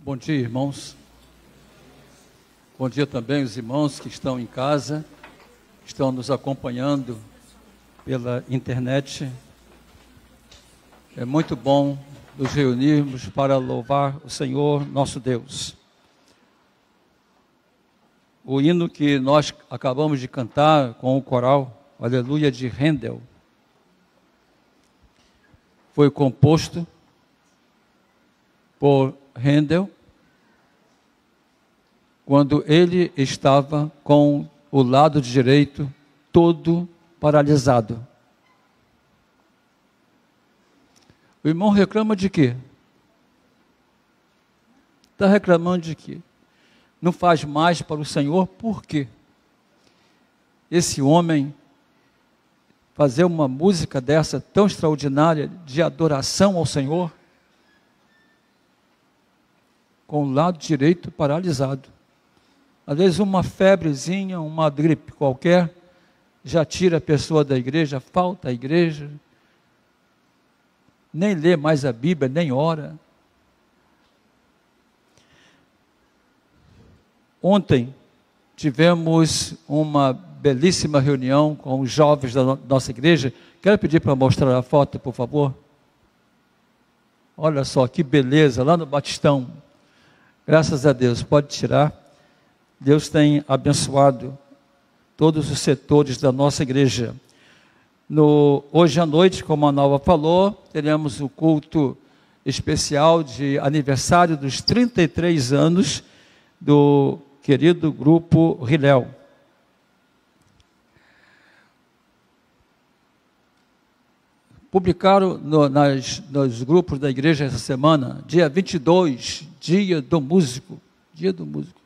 Bom dia, irmãos. Bom dia também os irmãos que estão em casa, estão nos acompanhando pela internet. É muito bom nos reunirmos para louvar o Senhor nosso Deus. O hino que nós acabamos de cantar com o coral, Aleluia, de Handel, foi composto por Handel quando ele estava com o lado direito todo paralisado. O irmão reclama de quê? Está reclamando de quê? Não faz mais para o Senhor, por quê? Esse homem fazer uma música dessa tão extraordinária de adoração ao Senhor, com o lado direito paralisado. Às vezes uma febrezinha, uma gripe qualquer, já tira a pessoa da igreja, falta a igreja, nem lê mais a Bíblia, nem ora. Ontem tivemos uma belíssima reunião com os jovens da nossa igreja. Quero pedir para mostrar a foto, por favor. Olha só que beleza, lá no Batistão. Graças a Deus, pode tirar. Deus tem abençoado todos os setores da nossa igreja. Hoje à noite, como a Nova falou, teremos o culto especial de aniversário dos 33 anos do querido grupo Riléu. Publicaram nos grupos da igreja essa semana, dia 22, dia do músico. Dia do músico.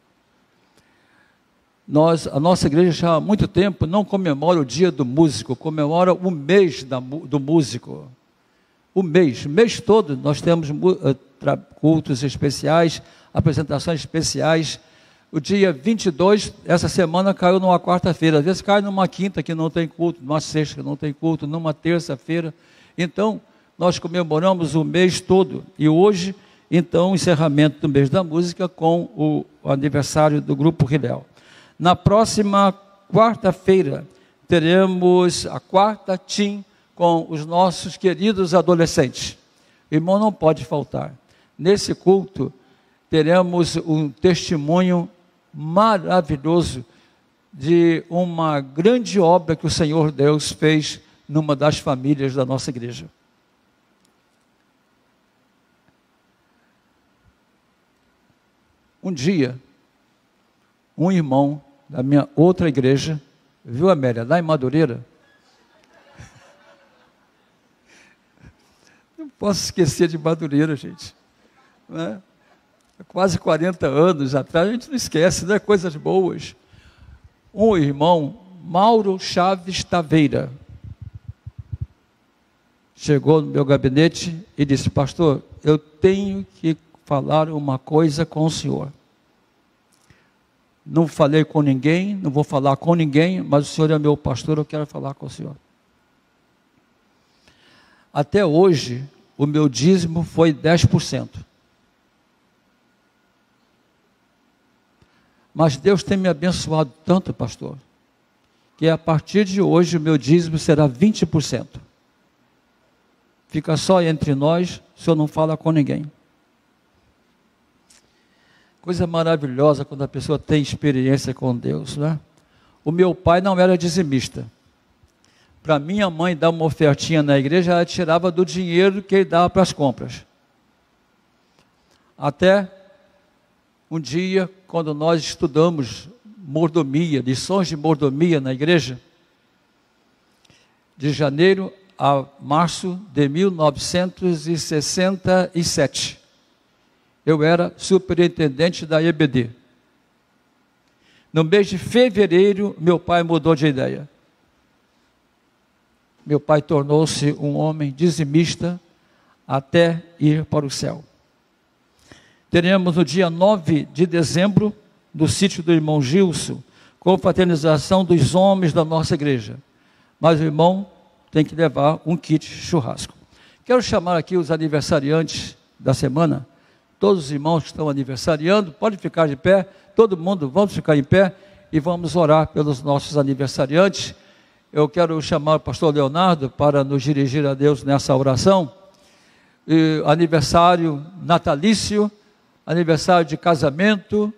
A nossa igreja já há muito tempo não comemora o dia do músico, comemora o mês do músico. O mês todo nós temos cultos especiais, apresentações especiais. O dia 22, essa semana caiu numa quarta-feira, às vezes cai numa quinta que não tem culto, numa sexta que não tem culto, numa terça-feira. Então, nós comemoramos o mês todo e hoje, então, o encerramento do mês da música com o aniversário do grupo Riléu. Na próxima quarta-feira, teremos a quarta TIM com os nossos queridos adolescentes. O irmão não pode faltar. Nesse culto, teremos um testemunho maravilhoso de uma grande obra que o Senhor Deus fez numa das famílias da nossa igreja. Um dia, um irmão da minha outra igreja, viu, Amélia, lá em Madureira? Não posso esquecer de Madureira, gente. Né? Quase 40 anos atrás, a gente não esquece, né? Coisas boas. Um irmão, Mauro Chaves Taveira, chegou no meu gabinete e disse: pastor, eu tenho que falar uma coisa com o senhor. Não falei com ninguém, não vou falar com ninguém, mas o senhor é meu pastor, eu quero falar com o senhor. Até hoje, o meu dízimo foi 10%. Mas Deus tem me abençoado tanto, pastor, que a partir de hoje o meu dízimo será 20%. Fica só entre nós, o senhor não fala com ninguém. Coisa maravilhosa quando a pessoa tem experiência com Deus, né? O meu pai não era dizimista. Para minha mãe dar uma ofertinha na igreja, ela tirava do dinheiro que ele dava para as compras. Até um dia, quando nós estudamos mordomia, lições de mordomia na igreja, de janeiro a março de 1967, eu era superintendente da EBD. No mês de fevereiro, meu pai mudou de ideia. Meu pai tornou-se um homem dizimista até ir para o céu. Teremos no dia 9 de dezembro, no sítio do irmão Gilson, confraternização dos homens da nossa igreja. Mas o irmão tem que levar um kit churrasco. Quero chamar aqui os aniversariantes da semana todos os irmãos que estão aniversariando, pode ficar de pé, todo mundo, vamos ficar em pé e vamos orar pelos nossos aniversariantes. Eu quero chamar o pastor Leonardo para nos dirigir a Deus nessa oração. Aniversário natalício, aniversário de casamento,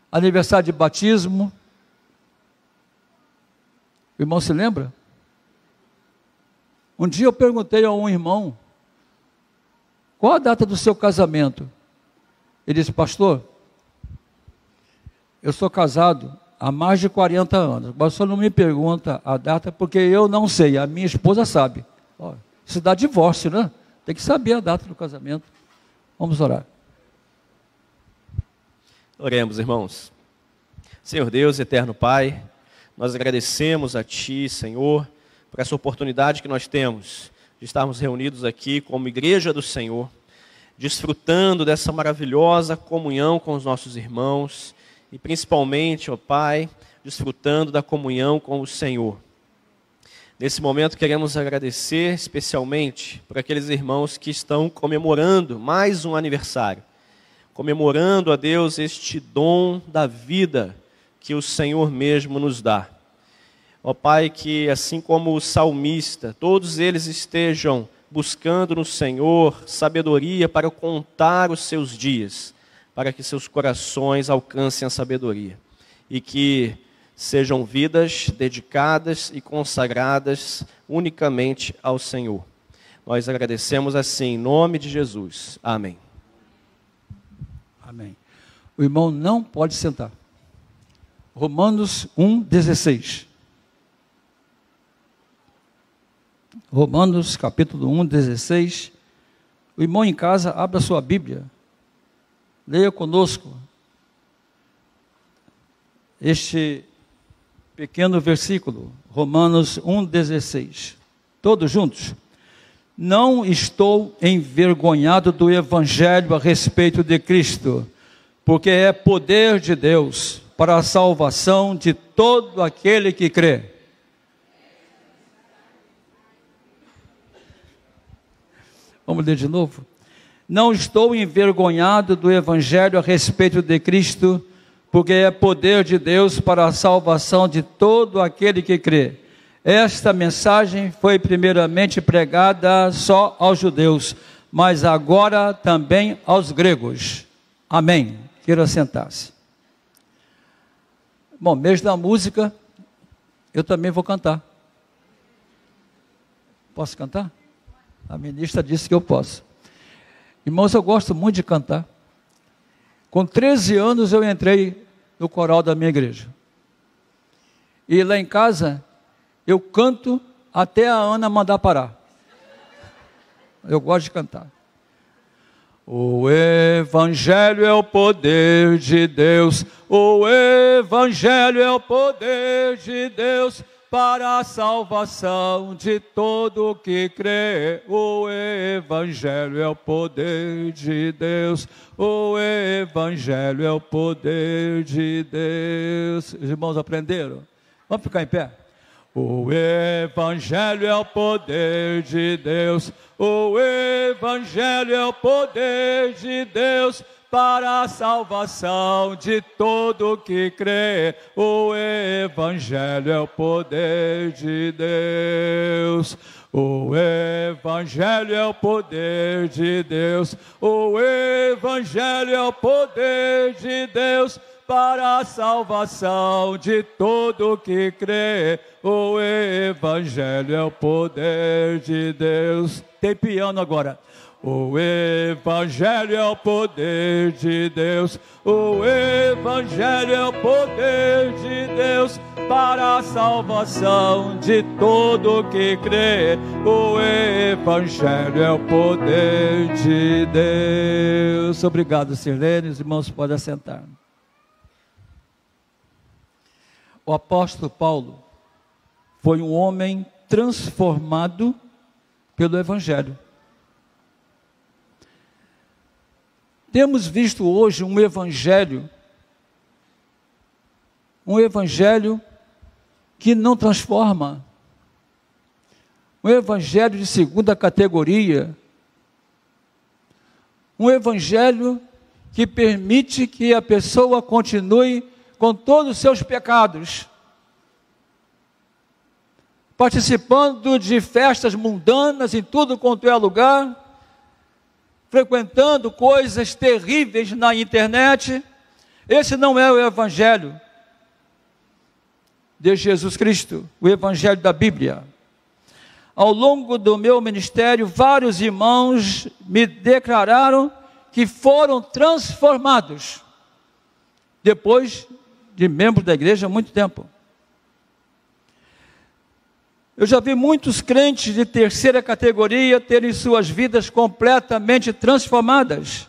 aniversário de batismo. O irmão se lembra? Um dia eu perguntei a um irmão, qual a data do seu casamento? Ele disse, pastor, eu sou casado há mais de 40 anos, mas o senhor não me pergunta a data, porque eu não sei, a minha esposa sabe. Isso dá divórcio, né? Tem que saber a data do casamento. Vamos orar. Oremos, irmãos. Senhor Deus, eterno Pai, nós agradecemos a Ti, Senhor, por essa oportunidade que nós temos de estarmos reunidos aqui como igreja do Senhor, desfrutando dessa maravilhosa comunhão com os nossos irmãos e principalmente, ó Pai, desfrutando da comunhão com o Senhor. Nesse momento queremos agradecer especialmente por aqueles irmãos que estão comemorando mais um aniversário, comemorando a Deus este dom da vida que o Senhor mesmo nos dá. Ó Pai, que assim como o salmista, todos eles estejam buscando no Senhor sabedoria para contar os seus dias, para que seus corações alcancem a sabedoria e que sejam vidas dedicadas e consagradas unicamente ao Senhor. Nós agradecemos assim, em nome de Jesus. Amém. Amém. O irmão não pode sentar. Romanos 1:16. Romanos capítulo 1:16. O irmão em casa, abra sua Bíblia. Leia conosco este pequeno versículo, Romanos 1:16. Todos juntos. Não estou envergonhado do Evangelho a respeito de Cristo, porque é poder de Deus para a salvação de todo aquele que crê. Vamos ler de novo? Não estou envergonhado do Evangelho a respeito de Cristo, porque é poder de Deus para a salvação de todo aquele que crê. Esta mensagem foi primeiramente pregada só aos judeus, mas agora também aos gregos. Amém. Queira sentar-se. Bom, mês da música, eu também vou cantar. Posso cantar? A ministra disse que eu posso. Irmãos, eu gosto muito de cantar. Com 13 anos eu entrei no coral da minha igreja. E lá em casa, eu canto até a Ana mandar parar. Eu gosto de cantar. O Evangelho é o poder de Deus. O Evangelho é o poder de Deus para a salvação de todo que crê. O Evangelho é o poder de Deus. O Evangelho é o poder de Deus. Os irmãos aprenderam? Vamos ficar em pé? O Evangelho é o poder de Deus. O Evangelho é o poder de Deus para a salvação de todo que crê. O Evangelho é o poder de Deus. O Evangelho é o poder de Deus. O Evangelho é o poder de Deus para a salvação de todo que crê. O Evangelho é o poder de Deus. Tem piano agora. O Evangelho é o poder de Deus. O Evangelho é o poder de Deus para a salvação de todo que crê. O Evangelho é o poder de Deus. Obrigado, Sirlene. Os irmãos podem assentar. O apóstolo Paulo foi um homem transformado pelo Evangelho. Temos visto hoje um Evangelho que não transforma, um Evangelho de segunda categoria, Um evangelho que permite que a pessoa continue com todos os seus pecados, participando de festas mundanas em tudo quanto é lugar, frequentando coisas terríveis na internet. Esse não é o evangelho de Jesus Cristo, o evangelho da Bíblia. Ao longo do meu ministério, vários irmãos me declararam que foram transformados depois de membros da igreja há muito tempo. Eu já vi muitos crentes de terceira categoria terem suas vidas completamente transformadas.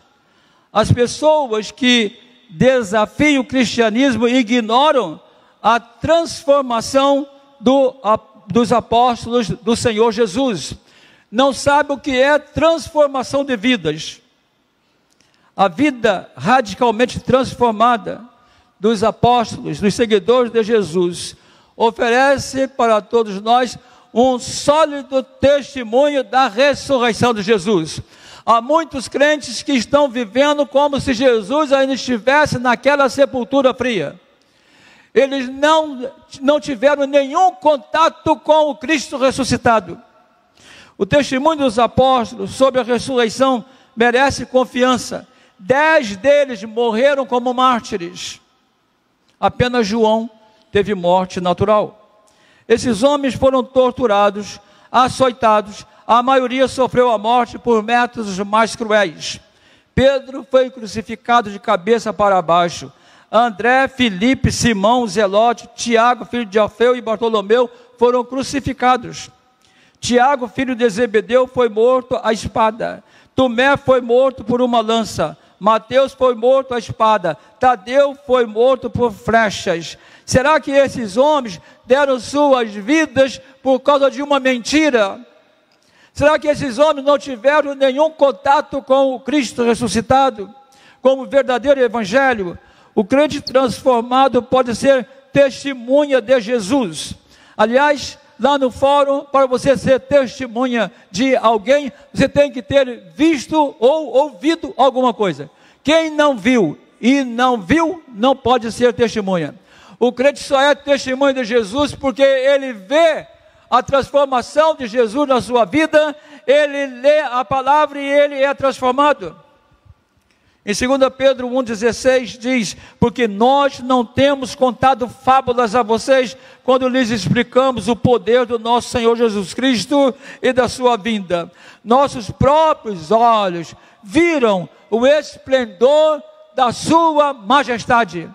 As pessoas que desafiam o cristianismo ignoram a transformação dos apóstolos do Senhor Jesus. Não sabem o que é transformação de vidas. A vida radicalmente transformada dos apóstolos, dos seguidores de Jesus, oferece para todos nós um sólido testemunho da ressurreição de Jesus. Há muitos crentes que estão vivendo como se Jesus ainda estivesse naquela sepultura fria. Eles não tiveram nenhum contato com o Cristo ressuscitado. O testemunho dos apóstolos sobre a ressurreição merece confiança. 10 deles morreram como mártires. Apenas João teve morte natural. Esses homens foram torturados, açoitados, a maioria sofreu a morte por métodos mais cruéis. Pedro foi crucificado de cabeça para baixo. André, Filipe, Simão, Zelote, Tiago, filho de Alfeu, e Bartolomeu foram crucificados. Tiago, filho de Zebedeu, foi morto à espada. Tomé foi morto por uma lança. Mateus foi morto à espada. Tadeu foi morto por flechas. Será que esses homens deram suas vidas por causa de uma mentira? Será que esses homens não tiveram nenhum contato com o Cristo ressuscitado, com o verdadeiro evangelho? O crente transformado pode ser testemunha de Jesus. Aliás, lá no fórum, para você ser testemunha de alguém, você tem que ter visto ou ouvido alguma coisa. Quem não viu e não viu, não pode ser testemunha. O crente só é testemunha de Jesus porque ele vê a transformação de Jesus na sua vida, ele lê a palavra e ele é transformado. Em 2 Pedro 1,16 diz: porque nós não temos contado fábulas a vocês, quando lhes explicamos o poder do nosso Senhor Jesus Cristo e da sua vinda. Nossos próprios olhos viram o esplendor da sua majestade.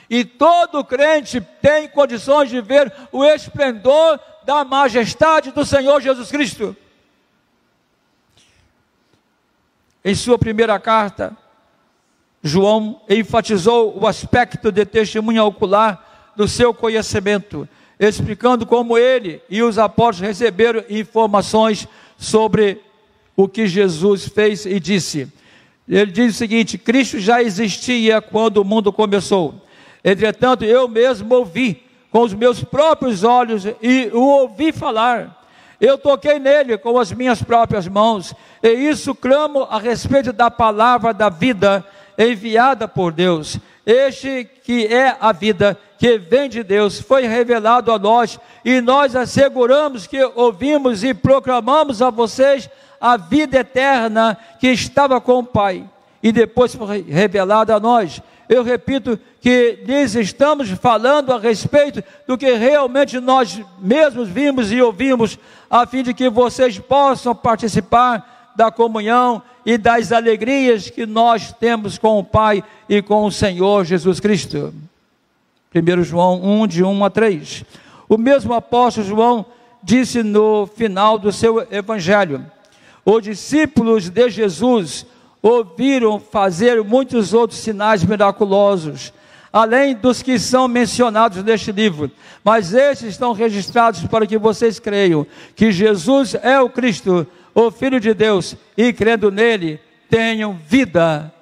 E todo crente tem condições de ver o esplendor da majestade do Senhor Jesus Cristo. Em sua primeira carta, João enfatizou o aspecto de testemunha ocular do seu conhecimento, explicando como ele e os apóstolos receberam informações sobre o que Jesus fez e disse. Ele diz o seguinte: Cristo já existia quando o mundo começou. Entretanto, eu mesmo ouvi com os meus próprios olhos e o ouvi falar. Eu toquei nele com as minhas próprias mãos, e isso clamo a respeito da palavra da vida enviada por Deus. Este que é a vida, que vem de Deus, foi revelado a nós, e nós asseguramos que ouvimos e proclamamos a vocês a vida eterna que estava com o Pai, e depois foi revelada a nós. Eu repito que lhes estamos falando a respeito do que realmente nós mesmos vimos e ouvimos, a fim de que vocês possam participar da comunhão e das alegrias que nós temos com o Pai e com o Senhor Jesus Cristo. 1 João 1, de 1 a 3. O mesmo apóstolo João disse no final do seu evangelho: os discípulos de Jesus ouviram fazer muitos outros sinais miraculosos, além dos que são mencionados neste livro, mas esses estão registrados para que vocês creiam que Jesus é o Cristo, o Filho de Deus, e crendo nele, tenham vida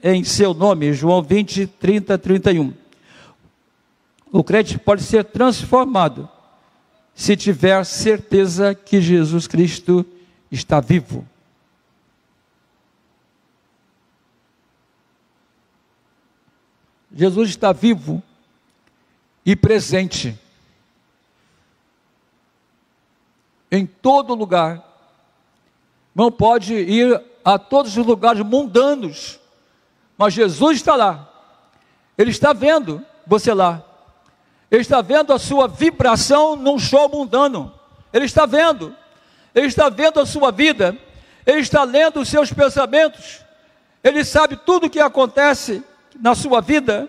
em seu nome. João 20, 30, 31. O crente pode ser transformado se tiver certeza que Jesus Cristo está vivo. Jesus está vivo e presente em todo lugar. Não pode ir a todos os lugares mundanos, mas Jesus está lá. Ele está vendo você lá. Ele está vendo a sua vibração num show mundano. Ele está vendo. Ele está vendo a sua vida. Ele está lendo os seus pensamentos. Ele sabe tudo o que acontece na sua vida.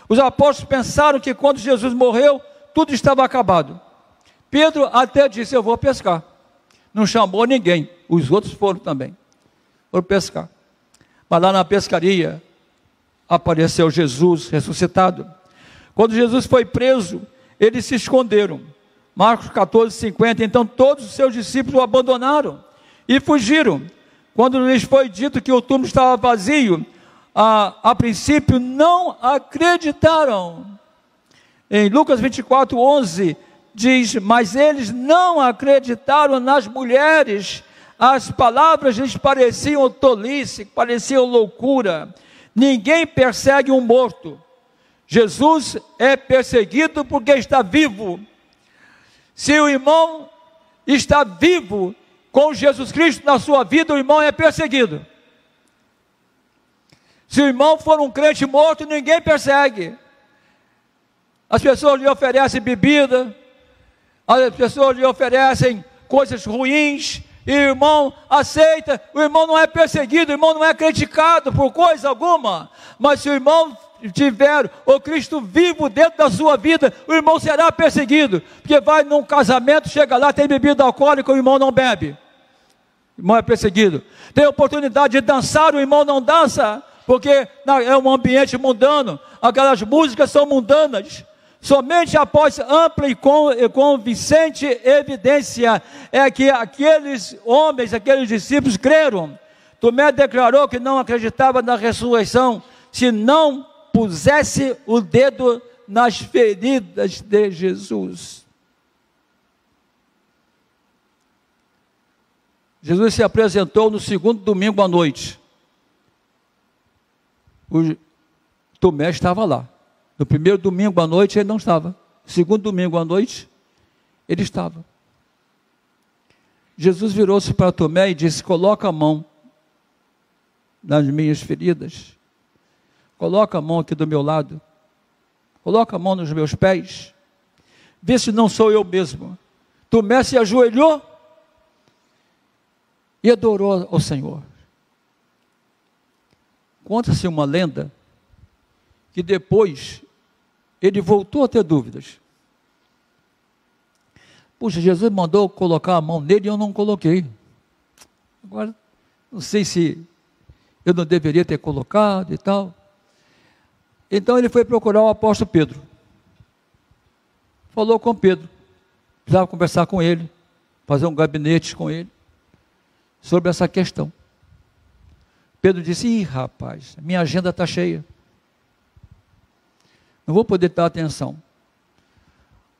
Os apóstolos pensaram que quando Jesus morreu, tudo estava acabado. Pedro até disse: eu vou pescar. Não chamou ninguém. Os outros foram também. Foram pescar. Mas lá na pescaria apareceu Jesus ressuscitado. Quando Jesus foi preso, eles se esconderam. Marcos 14:50. Então todos os seus discípulos o abandonaram e fugiram. Quando lhes foi dito que o túmulo estava vazio, a princípio não acreditaram. Em Lucas 24:11 diz: mas eles não acreditaram nas mulheres. As palavras lhes pareciam tolice, pareciam loucura. Ninguém persegue um morto. Jesus é perseguido porque está vivo. Se o irmão está vivo com Jesus Cristo na sua vida, o irmão é perseguido. Se o irmão for um crente morto, ninguém persegue. As pessoas lhe oferecem bebida, as pessoas lhe oferecem coisas ruins, e o irmão aceita. O irmão não é perseguido, o irmão não é criticado por coisa alguma. Mas se o irmão tiver o Cristo vivo dentro da sua vida, o irmão será perseguido, porque vai num casamento, chega lá, tem bebida alcoólica, o irmão não bebe, o irmão é perseguido. Tem oportunidade de dançar, o irmão não dança, porque é um ambiente mundano, aquelas músicas são mundanas. Somente após ampla e convincente evidência é que aqueles homens, aqueles discípulos creram. Tomé declarou que não acreditava na ressurreição se não pusesse o dedo nas feridas de Jesus. Jesus se apresentou no segundo domingo à noite. O Tomé estava lá. No primeiro domingo à noite ele não estava. No segundo domingo à noite ele estava. Jesus virou-se para Tomé e disse: coloca a mão nas minhas feridas. Coloca a mão aqui do meu lado. Coloca a mão nos meus pés. Vê se não sou eu mesmo. Tomé se ajoelhou e adorou ao Senhor. Conta-se uma lenda que depois ele voltou a ter dúvidas. Puxa, Jesus mandou colocar a mão nele e eu não coloquei. Agora, não sei se eu não deveria ter colocado e tal. Então ele foi procurar o apóstolo Pedro. Falou com Pedro. Precisava conversar com ele, fazer um gabinete com ele, sobre essa questão. Pedro disse: ih, rapaz, minha agenda está cheia. Não vou poder dar atenção.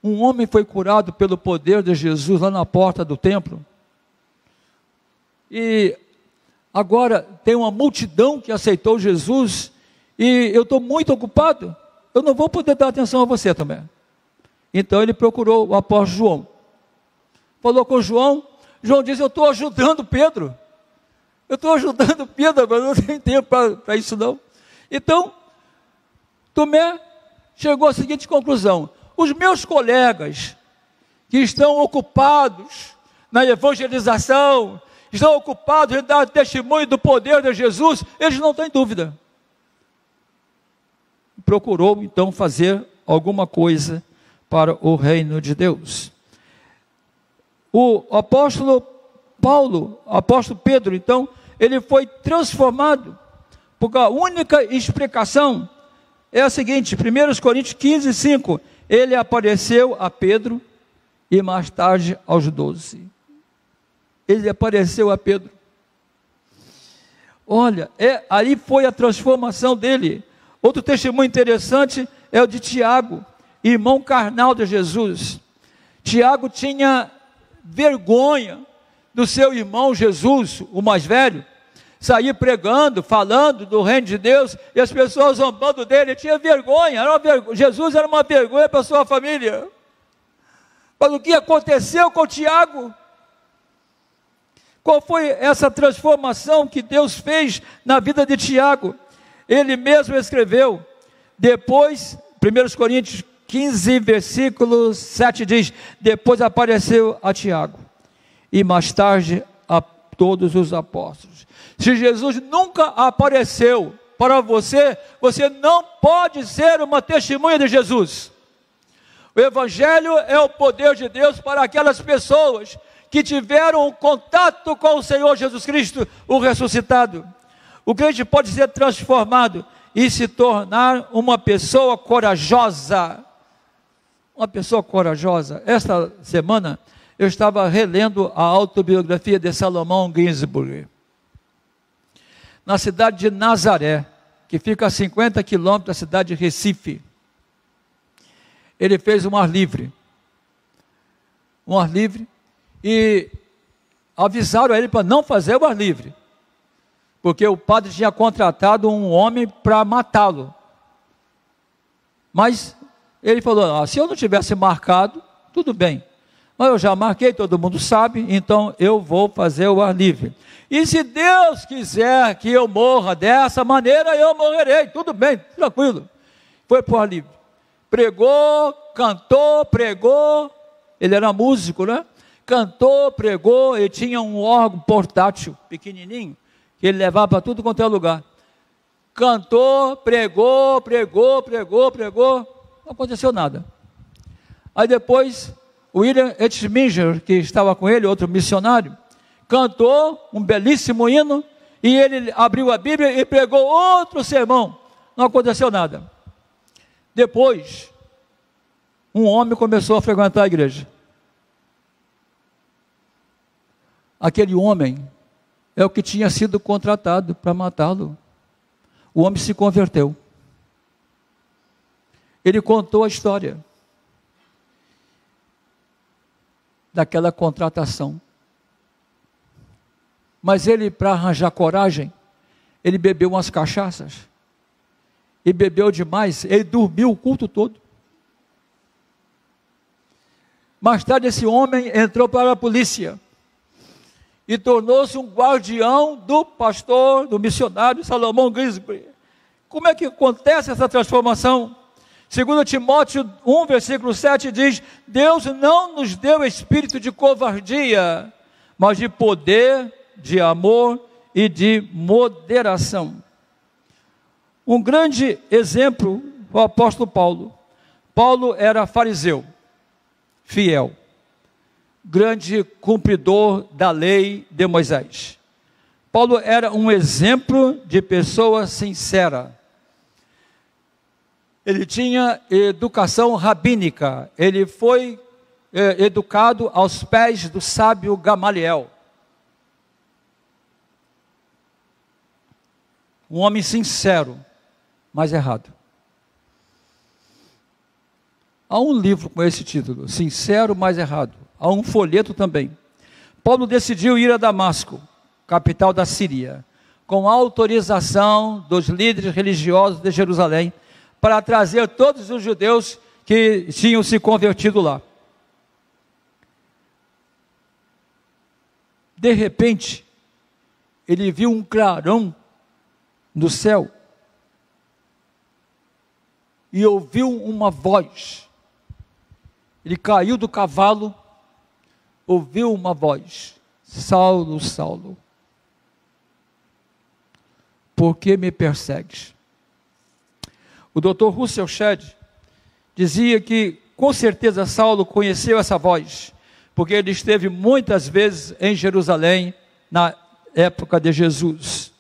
Um homem foi curado pelo poder de Jesus lá na porta do templo. E agora tem uma multidão que aceitou Jesus. E eu estou muito ocupado. Eu não vou poder dar atenção a você também. Então ele procurou o apóstolo João. Falou com João. João disse: eu estou ajudando Pedro. Eu estou ajudando Pedro, mas não tenho tempo para isso não. Então, Tomé chegou à seguinte conclusão: os meus colegas que estão ocupados na evangelização, estão ocupados em dar testemunho do poder de Jesus, eles não têm dúvida. Procurou então fazer alguma coisa para o reino de Deus. O apóstolo Paulo, o apóstolo Pedro, então, ele foi transformado, porque a única explicação é a seguinte: 1 Coríntios 15:5, ele apareceu a Pedro e mais tarde aos 12. Ele apareceu a Pedro. Olha, aí foi a transformação dele. Outro testemunho interessante é o de Tiago, irmão carnal de Jesus. Tiago tinha vergonha do seu irmão Jesus, o mais velho, sair pregando, falando do reino de Deus, e as pessoas zombando dele. Ele tinha vergonha, Jesus era uma vergonha para a sua família. Mas o que aconteceu com Tiago? Qual foi essa transformação que Deus fez na vida de Tiago? Ele mesmo escreveu, depois, 1 Coríntios 15, versículo 7 diz, depois apareceu a Tiago, e mais tarde a todos os apóstolos. Se Jesus nunca apareceu para você, você não pode ser uma testemunha de Jesus. O Evangelho é o poder de Deus para aquelas pessoas que tiveram um contato com o Senhor Jesus Cristo, o ressuscitado. O crente pode ser transformado e se tornar uma pessoa corajosa. Uma pessoa corajosa. Esta semana eu estava relendo a autobiografia de Salomão Ginsburg, na cidade de Nazaré, que fica a 50 quilômetros da cidade de Recife. Ele fez um ar livre, e avisaram a ele para não fazer o ar livre, porque o padre tinha contratado um homem para matá-lo. Mas ele falou, se eu não tivesse marcado, tudo bem, mas eu já marquei, todo mundo sabe, então eu vou fazer o ar livre. E se Deus quiser que eu morra dessa maneira, eu morrerei, tudo bem, tranquilo. Foi para o ar livre. Pregou, cantou, pregou, ele era músico, né? Cantou, pregou, ele tinha um órgão portátil, pequenininho, que ele levava para tudo quanto é lugar. Cantou, pregou, não aconteceu nada. Aí depois, o William Etchminger, que estava com ele, outro missionário, cantou um belíssimo hino, e ele abriu a Bíblia e pregou outro sermão, não aconteceu nada. Depois, um homem começou a frequentar a igreja. Aquele homem é o que tinha sido contratado para matá-lo. O homem se converteu. Ele contou a história daquela contratação. Mas ele, para arranjar coragem, ele bebeu umas cachaças. E bebeu demais, ele dormiu o culto todo. Mais tarde esse homem entrou para a polícia e tornou-se um guardião do pastor, do missionário Salomão Ginsburg. Como é que acontece essa transformação? 2 Timóteo 1, versículo 7 diz, Deus não nos deu espírito de covardia, mas de poder, de amor e de moderação. Um grande exemplo, o apóstolo Paulo. Paulo era fariseu, fiel, grande cumpridor da lei de Moisés. Paulo era um exemplo de pessoa sincera. Ele tinha educação rabínica, ele foi educado aos pés do sábio Gamaliel. Um homem sincero, mas errado. Há um livro com esse título, Sincero, mas Errado. Há um folheto também. Paulo decidiu ir a Damasco, capital da Síria, com autorização dos líderes religiosos de Jerusalém, para trazer todos os judeus que tinham se convertido lá. De repente, ele viu um clarão no céu e ouviu uma voz. Ele caiu do cavalo, ouviu uma voz: Saulo, Saulo, por que me persegues? O Dr. Russell Shedd dizia que com certeza Saulo conheceu essa voz, porque ele esteve muitas vezes em Jerusalém na época de Jesus.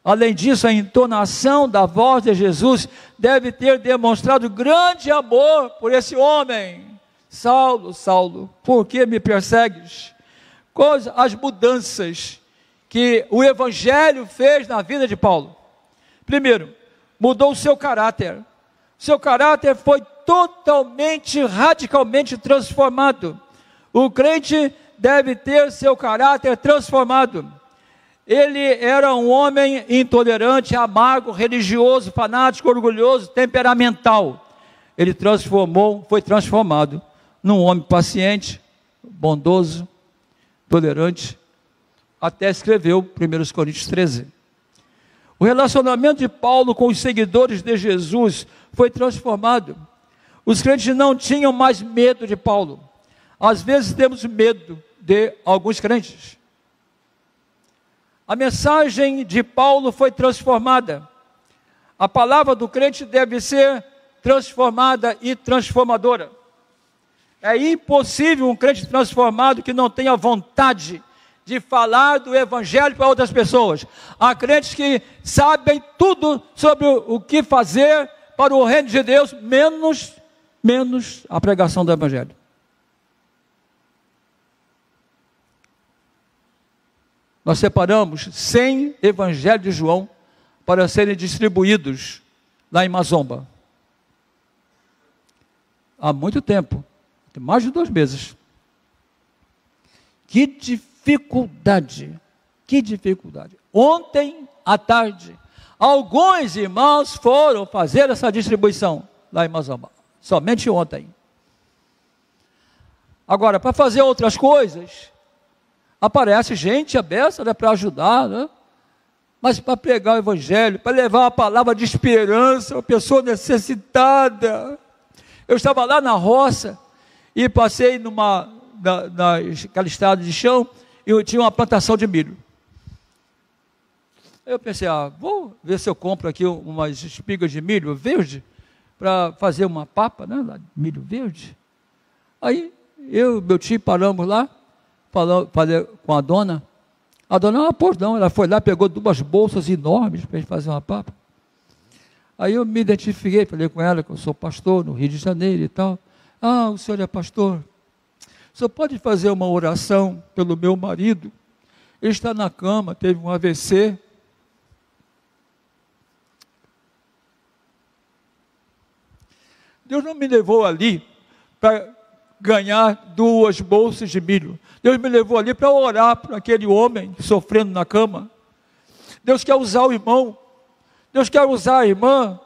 Além disso, a entonação da voz de Jesus deve ter demonstrado grande amor por esse homem. Saulo, Saulo, por que me persegues? Quais as mudanças que o Evangelho fez na vida de Paulo? Primeiro, mudou o seu caráter. Seu caráter foi totalmente, radicalmente transformado. O crente deve ter seu caráter transformado. Ele era um homem intolerante, amargo, religioso, fanático, orgulhoso, temperamental. Ele foi transformado num homem paciente, bondoso, tolerante, até escreveu 1 Coríntios 13. O relacionamento de Paulo com os seguidores de Jesus foi transformado. Os crentes não tinham mais medo de Paulo. Às vezes temos medo de alguns crentes. A mensagem de Paulo foi transformada. A palavra do crente deve ser transformada e transformadora. É impossível um crente transformado que não tenha vontade de falar do evangelho para outras pessoas. Há crentes que sabem tudo sobre o que fazer para o reino de Deus, menos a pregação do evangelho. Nós separamos 100 evangelhos de João para serem distribuídos lá em Mazomba. Há muito tempo, tem mais de 2 meses. Que dificuldade. Ontem à tarde, alguns irmãos foram fazer essa distribuição lá em Mazomba. Somente ontem. Agora, para fazer outras coisas, aparece gente aberta, né, para ajudar, né? Mas para pregar o evangelho, para levar a palavra de esperança, uma pessoa necessitada. Eu estava lá na roça e passei naquela estrada de chão e eu tinha uma plantação de milho. Eu pensei, vou ver se eu compro aqui umas espigas de milho verde para fazer uma papa, né, milho verde. Aí eu e meu tio paramos lá, falei com a dona. A dona não pôs não, ela foi lá, pegou 2 bolsas enormes para a gente fazer uma papa. Aí eu me identifiquei, falei com ela que eu sou pastor no Rio de Janeiro e tal. O senhor é pastor? O senhor pode fazer uma oração pelo meu marido? Ele está na cama, teve um AVC. Deus não me levou ali para ganhar 2 bolsas de milho. Deus me levou ali para orar para aquele homem sofrendo na cama. Deus quer usar o irmão. Deus quer usar a irmã.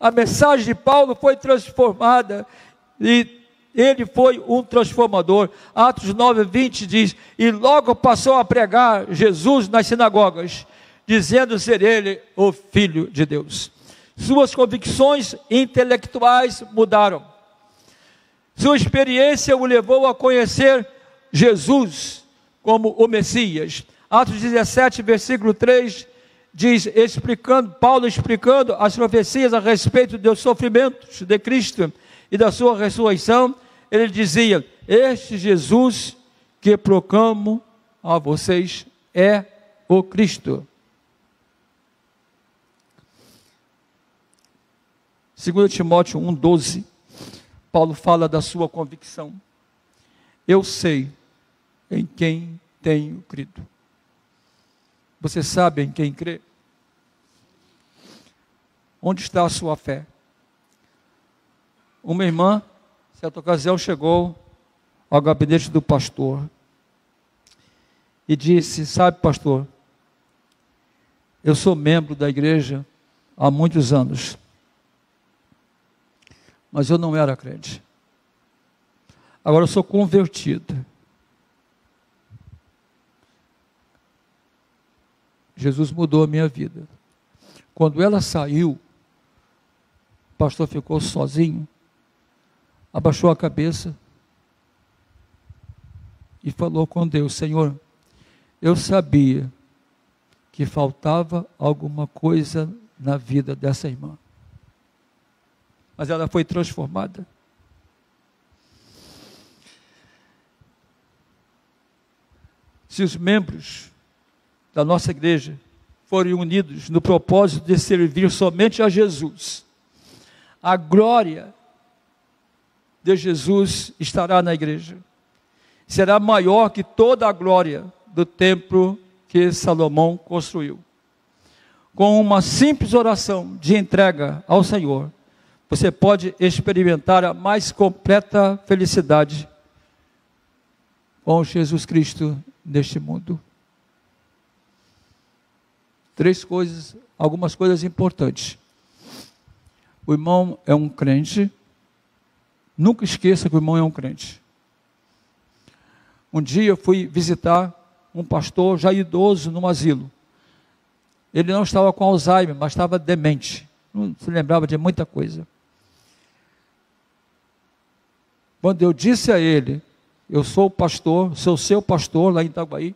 A mensagem de Paulo foi transformada e ele foi um transformador. Atos 9:20 diz: e logo passou a pregar Jesus nas sinagogas, dizendo ser ele o Filho de Deus. Suas convicções intelectuais mudaram. Sua experiência o levou a conhecer Jesus como o Messias. Atos 17, versículo 3, diz, Paulo explicando as profecias a respeito dos sofrimentos de Cristo e da sua ressurreição, ele dizia: este Jesus que proclamo a vocês é o Cristo. 2 Timóteo 1,12, Paulo fala da sua convicção. Eu sei em quem tenho crido. Você sabe em quem crê? Onde está a sua fé? Uma irmã, certa ocasião, chegou ao gabinete do pastor e disse: sabe, pastor, eu sou membro da igreja há muitos anos, mas eu não era crente. Agora eu sou convertida. Jesus mudou a minha vida. Quando ela saiu, o pastor ficou sozinho, abaixou a cabeça e falou com Deus: Senhor, eu sabia que faltava alguma coisa na vida dessa irmã, mas ela foi transformada. Se os membros da nossa igreja forem unidos no propósito de servir somente a Jesus, a glória de Jesus estará na igreja. Será maior que toda a glória do templo que Salomão construiu. Com uma simples oração de entrega ao Senhor, você pode experimentar a mais completa felicidade com Jesus Cristo neste mundo. algumas coisas importantes. O irmão é um crente. Nunca esqueça que o irmão é um crente. Um dia eu fui visitar um pastor já idoso num asilo. Ele não estava com Alzheimer, mas estava demente. Não se lembrava de muita coisa. Quando eu disse a ele, eu sou o pastor, sou seu pastor lá em Itaguaí,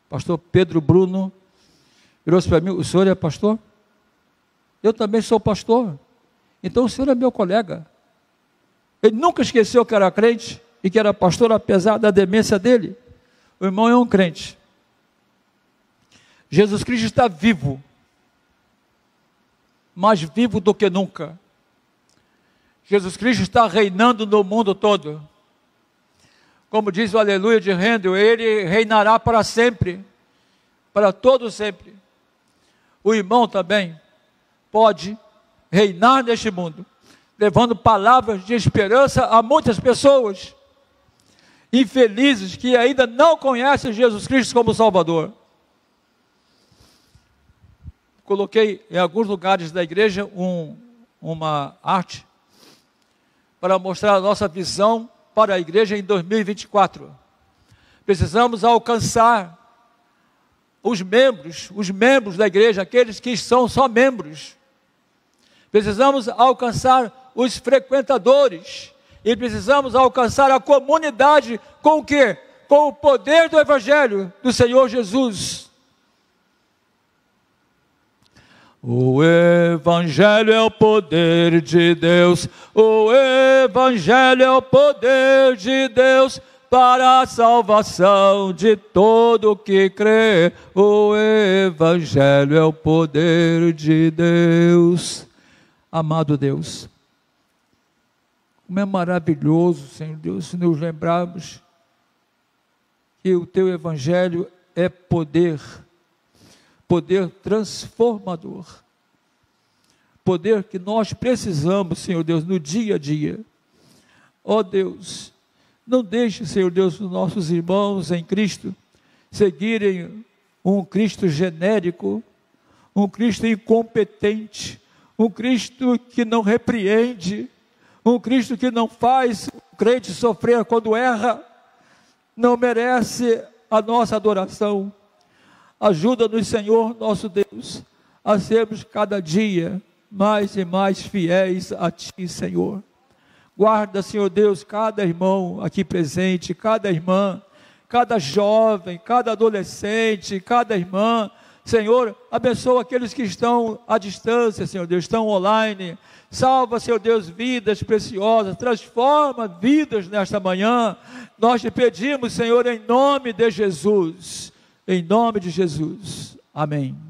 pastor Pedro Bruno, virou-se para mim: o senhor é pastor? Eu também sou pastor. Então o senhor é meu colega. Ele nunca esqueceu que era crente e que era pastor, apesar da demência dele. O irmão é um crente. Jesus Cristo está vivo, mais vivo do que nunca. Jesus Cristo está reinando no mundo todo. Como diz o Aleluia de Handel, ele reinará para sempre, para todo sempre. O irmão também pode reinar neste mundo, levando palavras de esperança a muitas pessoas infelizes que ainda não conhecem Jesus Cristo como Salvador. Coloquei em alguns lugares da igreja uma arte para mostrar a nossa visão para a igreja em 2024. Precisamos alcançar os membros da igreja, aqueles que são só membros. Precisamos alcançar os frequentadores e precisamos alcançar a comunidade com o quê? Com o poder do Evangelho do Senhor Jesus. O Evangelho é o poder de Deus, o Evangelho é o poder de Deus para a salvação de todo que crê. O Evangelho é o poder de Deus. Amado Deus, como é maravilhoso, Senhor Deus, se nos lembrarmos que o Teu Evangelho é poder transformador, poder que nós precisamos, Senhor Deus, no dia a dia. Ó Deus, não deixe, Senhor Deus, os nossos irmãos em Cristo seguirem um Cristo genérico, um Cristo incompetente, um Cristo que não repreende, um Cristo que não faz o crente sofrer quando erra, não merece a nossa adoração. Ajuda-nos, Senhor, nosso Deus, a sermos cada dia mais e mais fiéis a Ti, Senhor. Guarda, Senhor Deus, cada irmão aqui presente, cada irmã, cada jovem, cada adolescente, cada irmã. Senhor, abençoa aqueles que estão à distância, Senhor Deus, estão online. Salva, Senhor Deus, vidas preciosas, transforma vidas nesta manhã. Nós te pedimos, Senhor, em nome de Jesus. Em nome de Jesus. Amém.